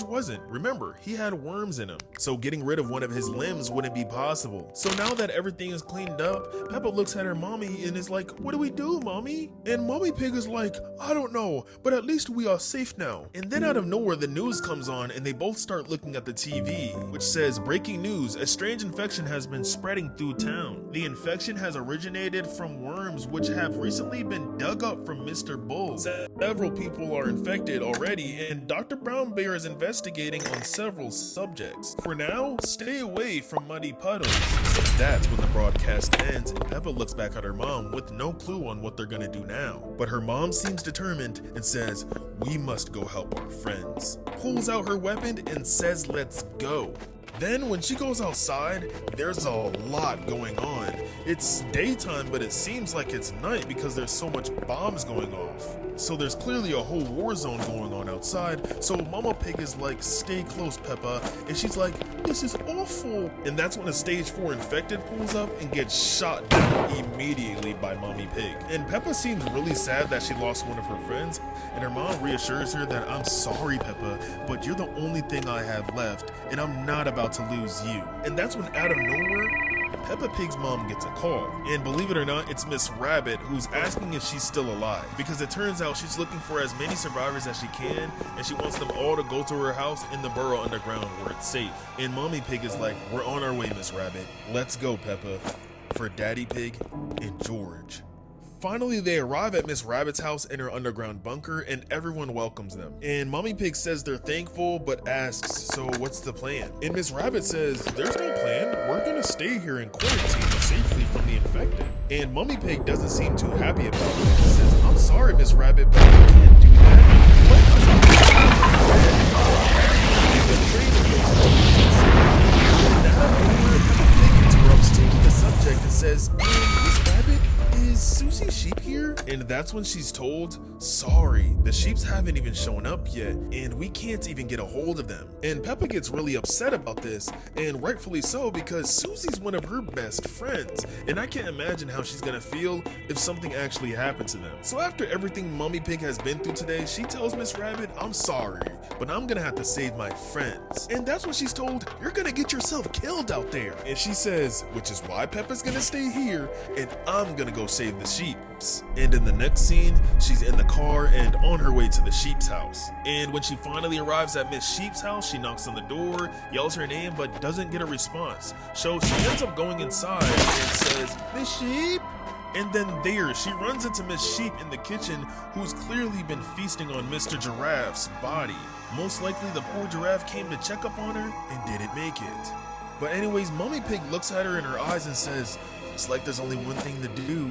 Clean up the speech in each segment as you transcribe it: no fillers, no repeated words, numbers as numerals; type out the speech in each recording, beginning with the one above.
George wasn't. Remember, he had worms in him, so getting rid of one of his limbs wouldn't be possible. So now that everything is cleaned up, Peppa looks at her mommy and is like, what do we do, mommy? And Mommy Pig is like, I don't know, but at least we are safe now. And then out of nowhere, the news comes on and they both start looking at the TV, which says, breaking news, a strange infection has been spreading through town. The infection has originated from worms which have recently been dug up from Mr. Bull. Several people are infected already, and Dr. Brown Bear is investigating on several subjects. For now, stay away from muddy puddles. That's when the broadcast ends, and Peppa looks back at her mom with no clue on what they're gonna do now. But her mom seems determined and says, we must go help our friends. Pulls out her weapon and says, let's go. Then when she goes outside, there's a lot going on. It's daytime, but it seems like it's night because there's so much bombs going off. So there's clearly a whole war zone going on outside. So Mama Pig is like, stay close, Peppa. And she's like, this is awful. And that's when a stage 4 infected pulls up and gets shot down immediately by Mommy Pig. And Peppa seems really sad that she lost one of her friends. And her mom reassures her that, I'm sorry, Peppa, but you're the only thing I have left. And I'm not about to lose you. And that's when out of nowhere, Peppa Pig's mom gets a call, and believe it or not, it's Miss Rabbit who's asking if she's still alive, because it turns out she's looking for as many survivors as she can, and she wants them all to go to her house in the Burrow Underground where it's safe. And Mommy Pig is like, we're on our way, Miss Rabbit. Let's go, Peppa, for Daddy Pig and George. Finally, they arrive at Miss Rabbit's house in her underground bunker, and everyone welcomes them. And Mommy Pig says they're thankful, but asks, so what's the plan? And Miss Rabbit says, there's no plan. We're gonna stay here and quarantine safely from the infected. And Mommy Pig doesn't seem too happy about it. She says, I'm sorry, Miss Rabbit, but I can't do that. Pig interrupts the subject and says, Miss Rabbit, is Susie Sheep here? And that's when she's told, sorry, the sheeps haven't even shown up yet, and we can't even get a hold of them. And Peppa gets really upset about this, and rightfully so, because Susie's one of her best friends, and I can't imagine how she's gonna feel if something actually happened to them. So after everything Mommy Pig has been through today, she tells Miss Rabbit, I'm sorry, but I'm gonna have to save my friends. And that's when she's told, you're gonna get yourself killed out there. And she says, which is why Peppa's gonna stay here, and I'm gonna go save the sheeps. And in the next scene, she's in the car and on her way to the sheep's house. And when she finally arrives at Miss Sheep's house, she knocks on the door, yells her name, but doesn't get a response. So she ends up going inside and says, Miss Sheep? And then there, she runs into Miss Sheep in the kitchen, who's clearly been feasting on Mr. Giraffe's body. Most likely the poor giraffe came to check up on her and didn't make it. But anyways, Mommy Pig looks at her in her eyes and says, looks like there's only one thing to do.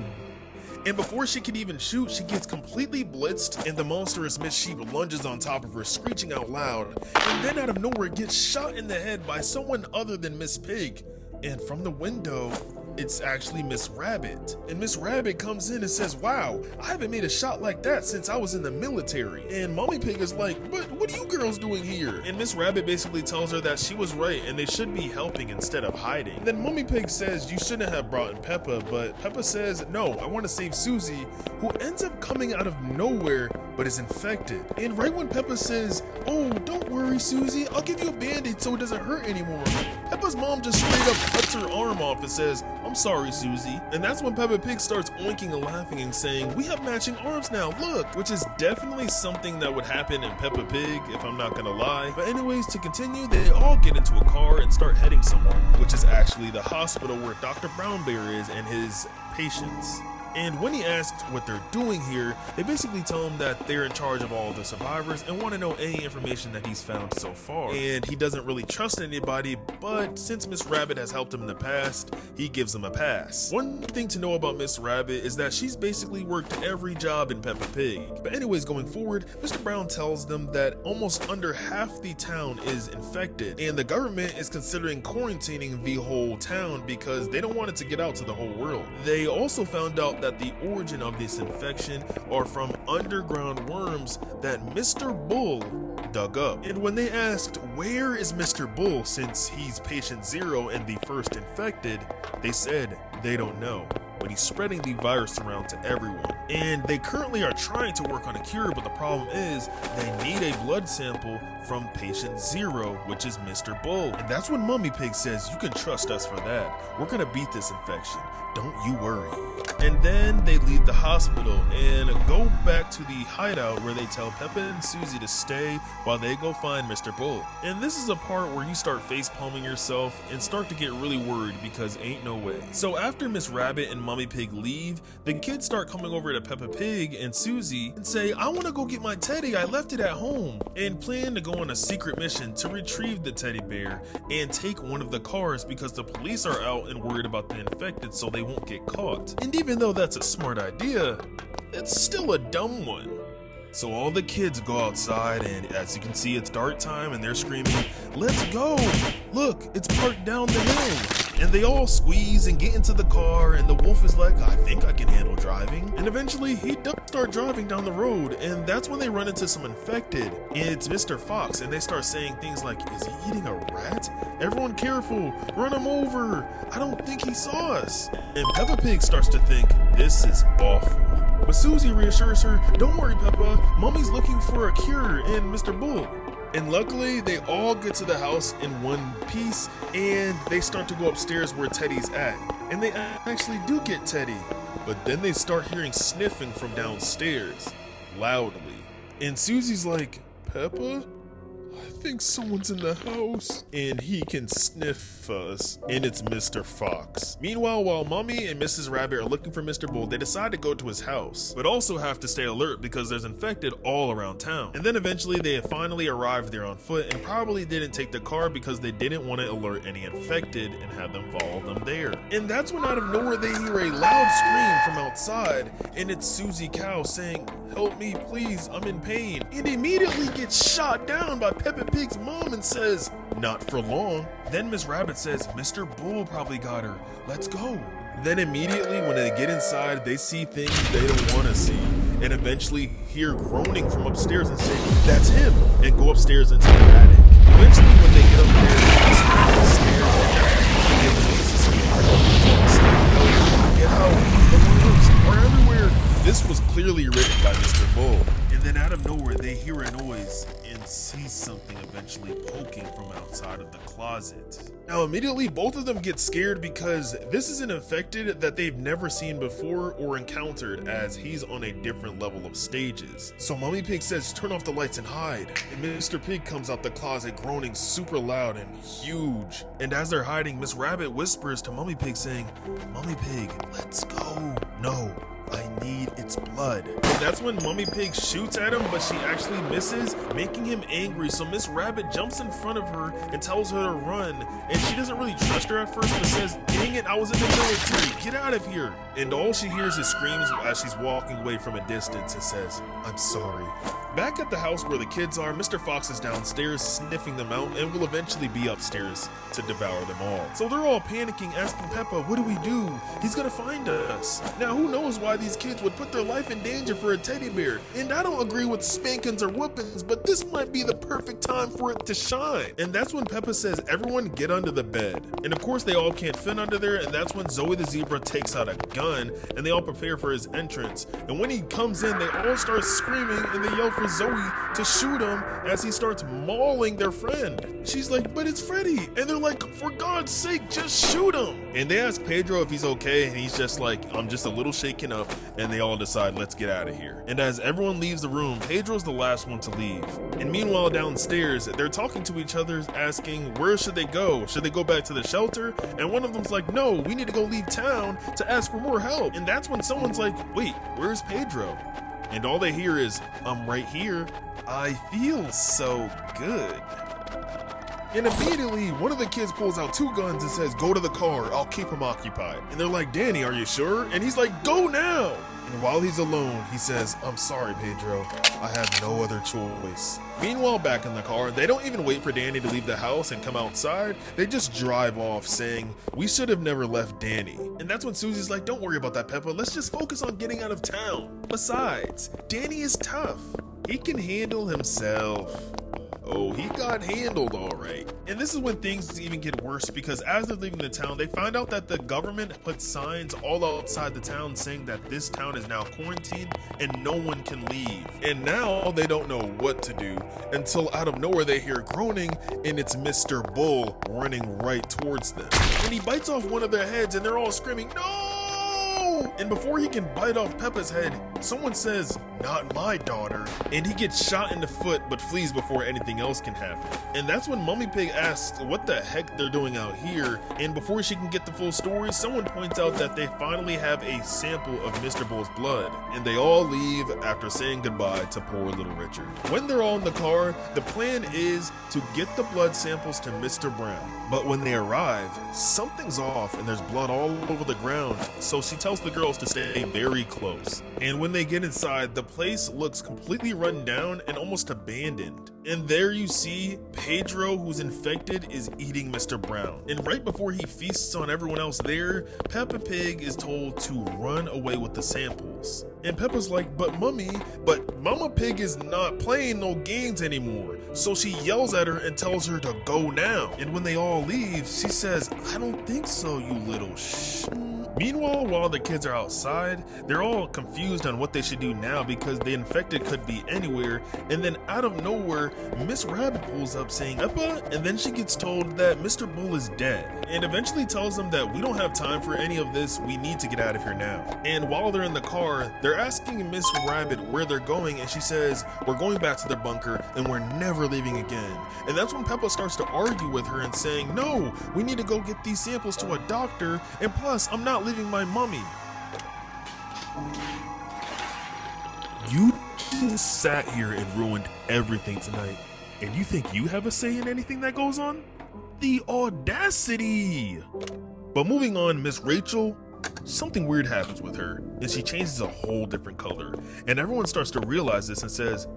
And before she can even shoot, she gets completely blitzed, and the monstrous Miss Sheep lunges on top of her, screeching out loud, and then out of nowhere gets shot in the head by someone other than Miss Pig. And from the window, it's actually Miss Rabbit. And Miss Rabbit comes in and says, wow, I haven't made a shot like that since I was in the military. And Mommy Pig is like, but what are you girls doing here? And Miss Rabbit basically tells her that she was right and they should be helping instead of hiding. And then Mommy Pig says you shouldn't have brought in Peppa, but Peppa says, no, I want to save Susie, who ends up coming out of nowhere but is infected. And right when Peppa says, oh, don't worry, Susie, I'll give you a band-aid so it doesn't hurt anymore, Peppa's mom just straight up cuts her arm off and says, I'm sorry, Susie. And that's when Peppa Pig starts oinking and laughing and saying, we have matching arms now, look, which is definitely something that would happen in Peppa Pig, if I'm not gonna lie. But anyways, to continue, they all get into a car and start heading somewhere, which is actually the hospital where Dr. Brown Bear is and his patients. And when he asks what they're doing here, they basically tell him that they're in charge of all the survivors and want to know any information that he's found so far. And he doesn't really trust anybody, but since Miss Rabbit has helped him in the past, he gives them a pass. One thing to know about Miss Rabbit is that she's basically worked every job in Peppa Pig. But anyways, going forward, Mr. Brown tells them that almost under half the town is infected, and the government is considering quarantining the whole town because they don't want it to get out to the whole world. They also found out that the origin of this infection are from underground worms that Mr. Bull dug up. And when they asked, where is Mr. Bull since he's patient 0 and the first infected, they said they don't know. but he's spreading the virus around to everyone. And they currently are trying to work on a cure, but the problem is they need a blood sample from patient 0, which is Mr. Bull. And that's when Mummy Pig says, you can trust us for that. We're gonna beat this infection. Don't you worry. And then they leave the hospital and go back to the hideout where they tell Peppa and Susie to stay while they go find Mr. Bull. And this is a part where you start face palming yourself and start to get really worried because ain't no way. So after Miss Rabbit and Mummy Pig leave, the kids start coming over to Peppa Pig and Susie and say, I want to go get my teddy, I left it at home, and plan to go on a secret mission to retrieve the teddy bear and take one of the cars because the police are out and worried about the infected so they won't get caught. And even though that's a smart idea, it's still a dumb one. So all the kids go outside, and as you can see, it's dark time and they're screaming, let's go! Look, it's parked down the hill! And they all squeeze and get into the car, and the wolf is like, I think I can handle driving. And eventually he does start driving down the road, and that's when they run into some infected. It's Mr. Fox, and they start saying things like, is he eating a rat? Everyone careful, run him over. I don't think he saw us. And Peppa Pig starts to think, this is awful. But Susie reassures her, don't worry Peppa, Mommy's looking for a cure in Mr. Bull. And luckily, they all get to the house in one piece, and they start to go upstairs where Teddy's at. And they actually do get Teddy. But then they start hearing sniffing from downstairs, loudly. And Susie's like, Peppa? I think someone's in the house. And he can sniff us. And it's Mr. Fox. Meanwhile, while Mommy and Mrs. Rabbit are looking for Mr. Bull, they decide to go to his house, but also have to stay alert because there's infected all around town. And then eventually they finally arrived there on foot and probably didn't take the car because they didn't want to alert any infected and have them follow them there. And that's when out of nowhere they hear a loud scream from outside, and it's Susie Cow saying, help me please, I'm in pain, and immediately gets shot down by Peppa Pig's mom and says, not for long. Then Miss Rabbit says, Mr. Bull probably got her, let's go. Then immediately when they get inside, they see things they don't want to see, and eventually hear groaning from upstairs and say, that's him, and go upstairs into the attic. Eventually when they get up there, they start the stairs, and that's when they get out, the worms are everywhere. This was clearly written by Mr. Bull. And then out of nowhere, they hear a noise and see something eventually poking from outside of the closet. Now immediately, both of them get scared because this is an infected that they've never seen before or encountered, as he's on a different level of stages. So Mummy Pig says, turn off the lights and hide. And Mr. Pig comes out the closet groaning super loud and huge. And as they're hiding, Miss Rabbit whispers to Mummy Pig saying, Mummy Pig, let's go. No, I need its blood. And that's when Mummy Pig shoots at him, but she actually misses, making him angry. So Miss Rabbit jumps in front of her and tells her to run. And she doesn't really trust her at first, but says, dang it, I was in the military, get out of here. And all she hears is screams as she's walking away from a distance and says, I'm sorry. Back at the house where the kids are, Mr. Fox is downstairs sniffing them out and will eventually be upstairs to devour them all. So they're all panicking, asking Peppa, what do we do? He's gonna find us. Now who knows why these kids would put their life in danger for a teddy bear? And I don't agree with spankings or whoopings, but this might be the perfect time for it to shine. And that's when Peppa says, everyone get under the bed. And of course they all can't fit under there, and that's when Zoe the zebra takes out a gun and they all prepare for his entrance. And when he comes in, they all start screaming and they yell for Zoe to shoot him as he starts mauling their friend. She's like, but it's Freddy. And they're like, for God's sake, just shoot him. And they ask Pedro if he's okay, and he's just like, I'm just a little shaken up. And they all decide, let's get out of here. And as everyone leaves the room, Pedro's the last one to leave. And meanwhile downstairs, they're talking to each other, asking, where should they go? Should they go back to the shelter? And one of them's like, no, we need to go leave town to ask for more help. And that's when someone's like, wait, where's Pedro? And all they hear is, I'm right here. I feel so good. And immediately, one of the kids pulls out 2 guns and says, go to the car, I'll keep him occupied. And they're like, Danny, are you sure? And he's like, go now. And while he's alone, he says, I'm sorry, Pedro. I have no other choice. Meanwhile, back in the car, they don't even wait for Danny to leave the house and come outside. They just drive off saying, we should have never left Danny. And that's when Susie's like, don't worry about that, Peppa. Let's just focus on getting out of town. Besides, Danny is tough. He can handle himself. Oh, he got handled all right. And this is when things even get worse, because as they're leaving the town, they find out that the government put signs all outside the town saying that this town is now quarantined and no one can leave. And now they don't know what to do until out of nowhere they hear groaning, and it's Mr. Bull running right towards them. And he bites off one of their heads and they're all screaming, "No!" And before he can bite off Peppa's head, someone says, "Not my daughter," and he gets shot in the foot but flees before anything else can happen. And that's when Mummy Pig asks what the heck they're doing out here, and before she can get the full story, someone points out that they finally have a sample of Mr. Bull's blood, and they all leave after saying goodbye to poor little Richard. When they're all in the car, the plan is to get the blood samples to Mr. Brown. But when they arrive, something's off and there's blood all over the ground, so she tells the girls to stay very close. And when they get inside, the place looks completely run down and almost abandoned. And there you see Pedro, who's infected, is eating Mr. Brown. And right before he feasts on everyone else there, Peppa Pig is told to run away with the samples. And Peppa's like, but Mama Pig is not playing no games anymore. So she yells at her and tells her to go now. And when they all leave, she says, "I don't think so, you little shh." Meanwhile, while the kids are outside, they're all confused on what they should do now because the infected could be anywhere, and then out of nowhere, Miss Rabbit pulls up saying, "Peppa," and then she gets told that Mr. Bull is dead, and eventually tells them that we don't have time for any of this, we need to get out of here now. And while they're in the car, they're asking Miss Rabbit where they're going, and she says, "We're going back to their bunker, and we're never leaving again." And that's when Peppa starts to argue with her and saying, "No, we need to go get these samples to a doctor, and plus, I'm not leaving my mummy." You just sat here and ruined everything tonight, and you think you have a say in anything that goes on? The audacity! But moving on, Miss Rachel, something weird happens with her, and she changes a whole different color, and everyone starts to realize this and says,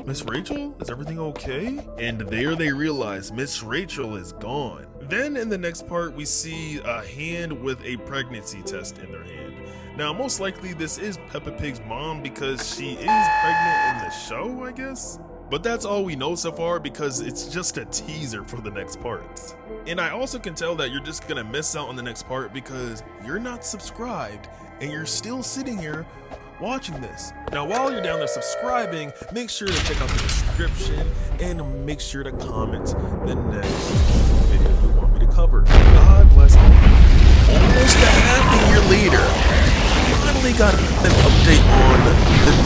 "Miss Rachel, is everything okay?" And there they realize Miss Rachel is gone. Then in the next part, we see a hand with a pregnancy test in their hand. Now, most likely this is Peppa Pig's mom because she is pregnant in the show, I guess? But that's all we know so far because it's just a teaser for the next part. And I also can tell that you're just gonna miss out on the next part because you're not subscribed and you're still sitting here watching this. Now, while you're down there subscribing, make sure to check out the description and make sure to comment the next video you want me to cover. God bless all. Almost a half a year later, finally got an update on the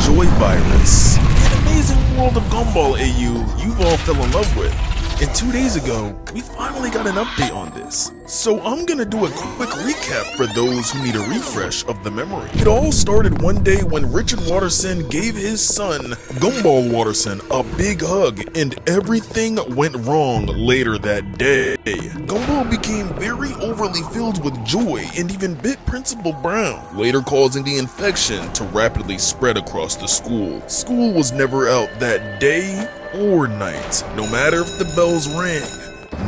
Joy Virus. An amazing world of Gumball AU you've all fell in love with. And 2 days ago, we finally got an update on this. So I'm gonna do a quick recap for those who need a refresh of the memory. It all started one day when Richard Watterson gave his son, Gumball Watterson, a big hug, and everything went wrong later that day. Gumball became very overly filled with joy and even bit Principal Brown, later causing the infection to rapidly spread across the school. School was never out that day or night. No matter if the bells rang,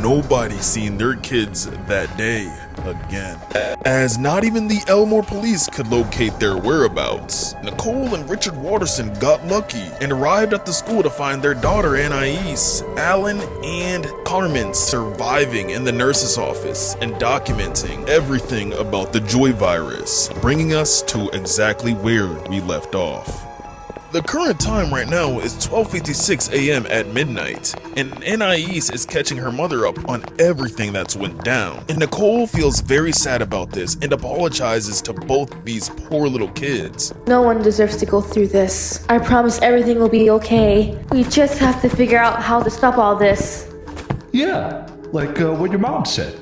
nobody seen their kids that day again, as not even the Elmore police could locate their whereabouts. Nicole and Richard Watterson got lucky and arrived at the school to find their daughter Anais, Alan, and Carmen surviving in the nurse's office and documenting everything about the Joy Virus, bringing us to exactly where we left off. The current time right now is 12:56 a.m. at midnight, and Anais is catching her mother up on everything that's went down. And Nicole feels very sad about this and apologizes to both these poor little kids. No one deserves to go through this. I promise everything will be okay. We just have to figure out how to stop all this. Yeah, like what your mom said.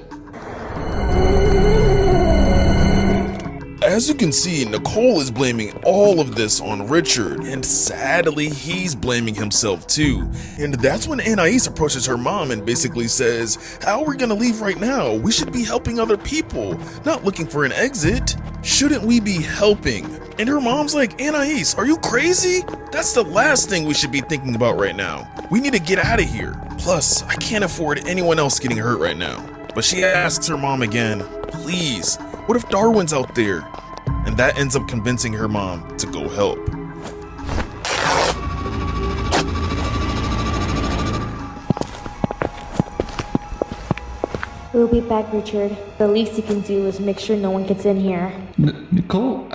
As you can see, Nicole is blaming all of this on Richard, and sadly, he's blaming himself too. And that's when Anais approaches her mom and basically says, "How are we gonna leave right now? We should be helping other people, not looking for an exit. Shouldn't we be helping?" And her mom's like, "Anais, are you crazy? That's the last thing we should be thinking about right now. We need to get out of here. Plus, I can't afford anyone else getting hurt right now." But she asks her mom again, "Please, what if Darwin's out there?" And that ends up convincing her mom to go help. We'll be back, Richard. The least you can do is make sure no one gets in here. Nicole,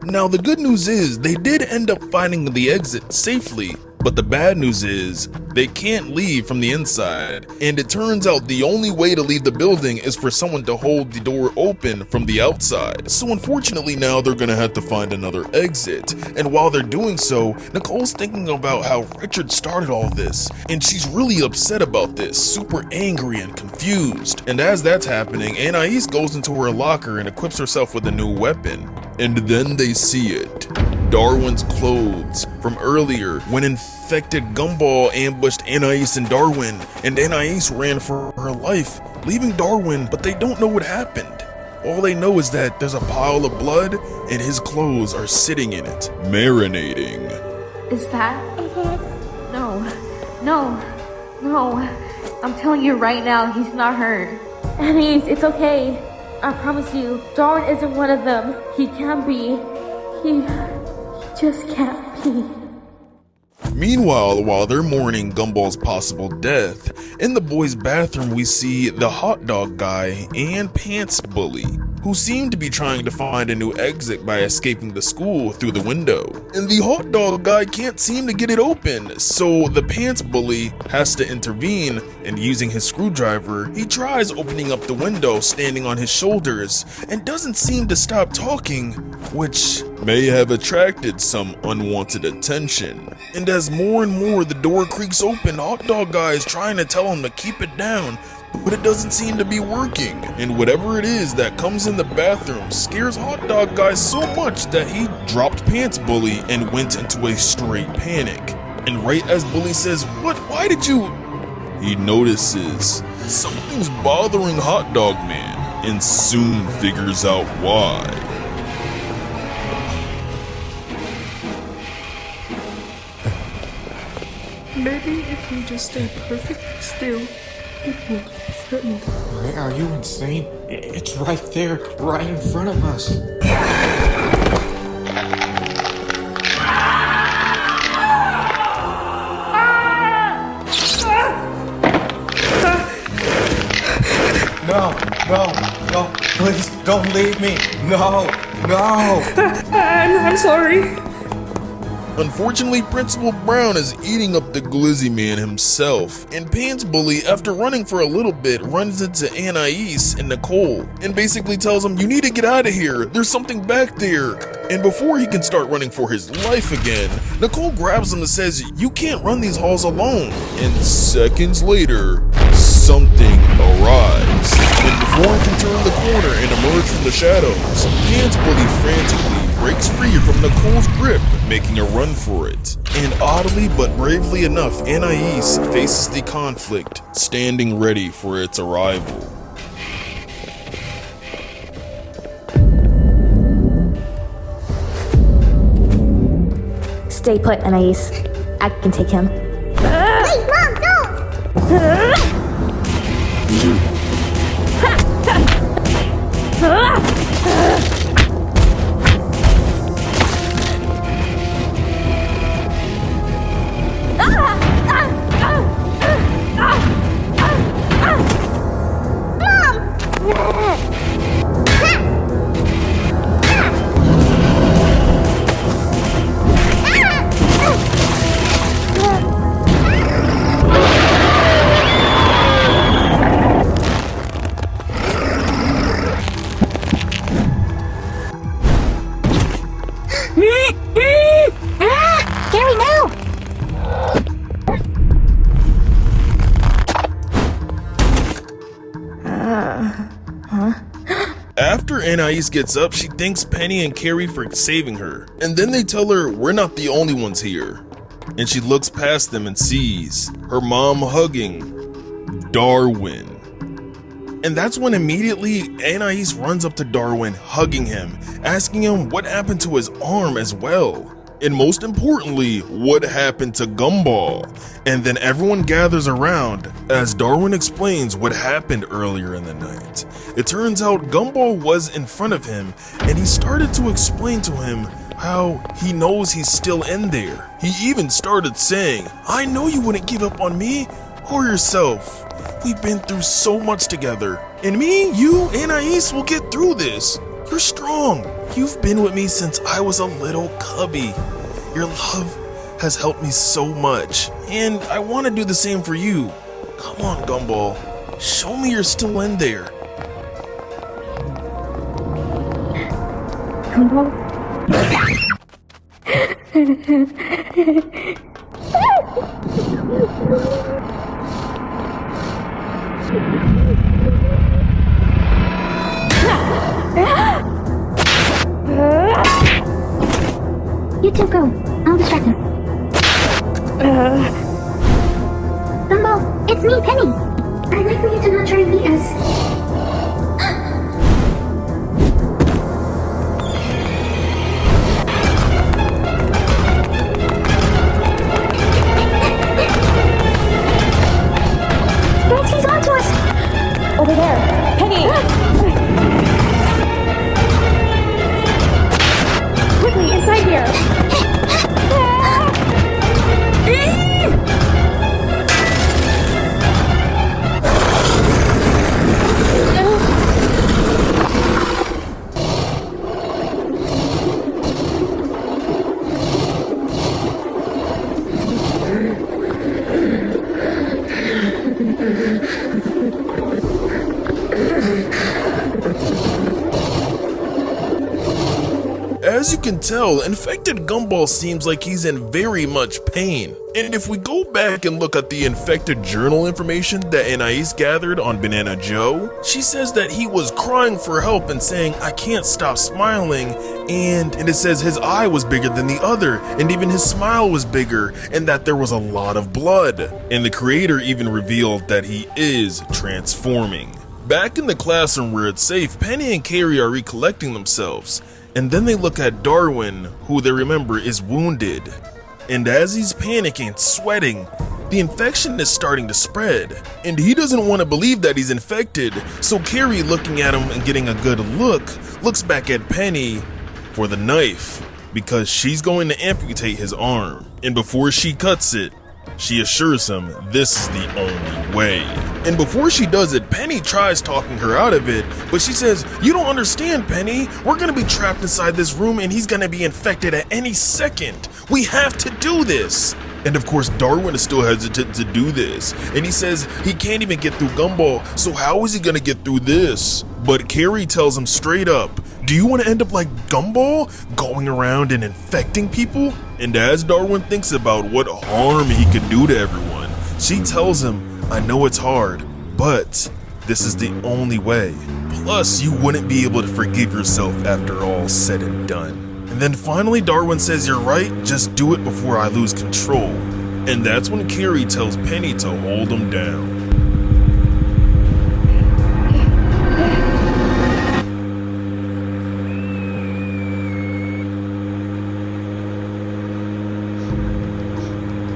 Now, the good news is they did end up finding the exit safely, but the bad news is they can't leave from the inside, and it turns out the only way to leave the building is for someone to hold the door open from the outside. So unfortunately now they're gonna have to find another exit, and while they're doing so, Nicole's thinking about how Richard started all this, and she's really upset about this, super angry and confused. And as that's happening, Anais goes into her locker and equips herself with a new weapon. And then they see it. Darwin's clothes from earlier when infected Gumball ambushed Anais and Darwin, and Anais ran for her life, leaving Darwin, but they don't know what happened. All they know is that there's a pile of blood and his clothes are sitting in it, marinating. Is that? No. I'm telling you right now, he's not hurt. Annie, it's okay. I promise you, Darwin isn't one of them. He can't be. He just can't be. Meanwhile, while they're mourning Gumball's possible death, in the boys' bathroom we see the hot dog guy and Pants Bully, who seem to be trying to find a new exit by escaping the school through the window. And the hot dog guy can't seem to get it open, so the Pants Bully has to intervene, and using his screwdriver, he tries opening up the window standing on his shoulders, and doesn't seem to stop talking, which may have attracted some unwanted attention. And as more and more the door creaks open, Hot Dog Guy is trying to tell him to keep it down, but it doesn't seem to be working. And whatever it is that comes in the bathroom scares Hot Dog Guy so much that he dropped Pants Bully and went into a straight panic. And right as Bully says, "What? Why did you?" he notices something's bothering Hot Dog Man and soon figures out why. Maybe if we just stay perfectly still, it won't be threatened. Are you insane? It's right there, right in front of us. No, please don't leave me. No. I'm sorry. Unfortunately, Principal Brown is eating up the Glizzy Man himself, and Pants Bully, after running for a little bit, runs into Anais and Nicole, and basically tells him, "You need to get out of here, there's something back there." And before he can start running for his life again, Nicole grabs him and says, "You can't run these halls alone." And seconds later, something arrives, and before he can turn the corner and emerge from the shadows, Pants Bully frantically breaks free from Nicole's grip, making a run for it. And oddly but bravely enough, Anais faces the conflict, standing ready for its arrival. Stay put, Anais. I can take him. Wait, Mom, don't! Gary, no! After Anais gets up, she thanks Penny and Carrie for saving her, and then they tell her, "We're not the only ones here." And she looks past them and sees her mom hugging Darwin. And that's when immediately Anais runs up to Darwin, hugging him, asking him what happened to his arm as well. And most importantly, what happened to Gumball. And then everyone gathers around as Darwin explains what happened earlier in the night. It turns out Gumball was in front of him, and he started to explain to him how he knows he's still in there. He even started saying, I know you wouldn't give up on me or yourself. We've been through so much together. And me, you, and Anais will get through this. You're strong. You've been with me since I was a little cubby. Your love has helped me so much. And I want to do the same for you. Come on, Gumball. Show me you're still in there. Gumball? You two go. I'll distract him. Gumball, it's me, Penny. I'd like for you to not try and beat us. Guys, he's on to us. Over there. Penny! Quickly, inside here! As you can tell, infected Gumball seems like he's in very much pain. And if we go back and look at the infected journal information that Anais gathered on Banana Joe, she says that he was crying for help and saying, I can't stop smiling, and it says his eye was bigger than the other, and even his smile was bigger, and that there was a lot of blood. And the creator even revealed that he is transforming. Back in the classroom where it's safe, Penny and Carrie are recollecting themselves. And then they look at Darwin, who they remember is wounded. And as he's panicking, sweating, the infection is starting to spread. And he doesn't want to believe that he's infected, so Carrie, looking at him and getting a good look, looks back at Penny for the knife, because she's going to amputate his arm. And before she cuts it, she assures him this is the only way. And before she does it, Penny tries talking her out of it, but she says, you don't understand, Penny. We're gonna be trapped inside this room and he's gonna be infected at any second. We have to do this. And of course, Darwin is still hesitant to do this. And he says he can't even get through Gumball, so how is he gonna get through this? But Carrie tells him straight up, do you want to end up like Gumball, going around and infecting people? And as Darwin thinks about what harm he could do to everyone, she tells him, I know it's hard, but this is the only way. Plus, you wouldn't be able to forgive yourself after all said and done. And then finally Darwin says, you're right, just do it before I lose control. And that's when Carrie tells Penny to hold him down.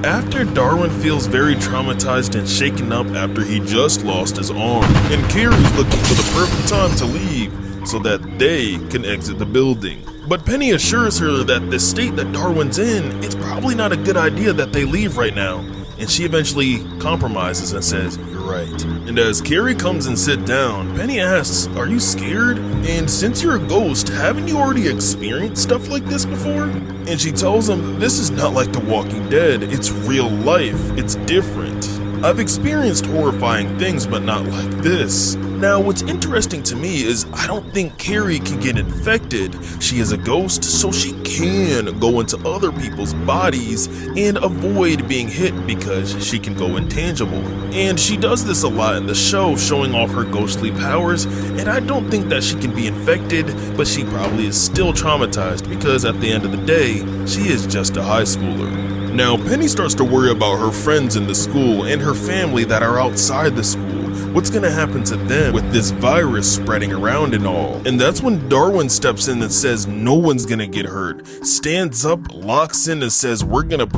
After Darwin feels very traumatized and shaken up after he just lost his arm, and Carrie's looking for the perfect time to leave so that they can exit the building. But Penny assures her that the state that Darwin's in, it's probably not a good idea that they leave right now. And she eventually compromises and says, you're right. And as Carrie comes and sit down, Penny asks, are you scared? And since you're a ghost, haven't you already experienced stuff like this before? And she tells him, this is not like The Walking Dead, it's real life, it's different. I've experienced horrifying things, but not like this. Now, what's interesting to me is I don't think Carrie can get infected. She is a ghost, so she can go into other people's bodies and avoid being hit because she can go intangible. And she does this a lot in the show, showing off her ghostly powers, and I don't think that she can be infected, but she probably is still traumatized because at the end of the day, she is just a high schooler. Now, Penny starts to worry about her friends in the school and her family that are outside the school. What's gonna happen to them with this virus spreading around and all? And that's when Darwin steps in and says no one's gonna get hurt, stands up, locks in and says we're gonna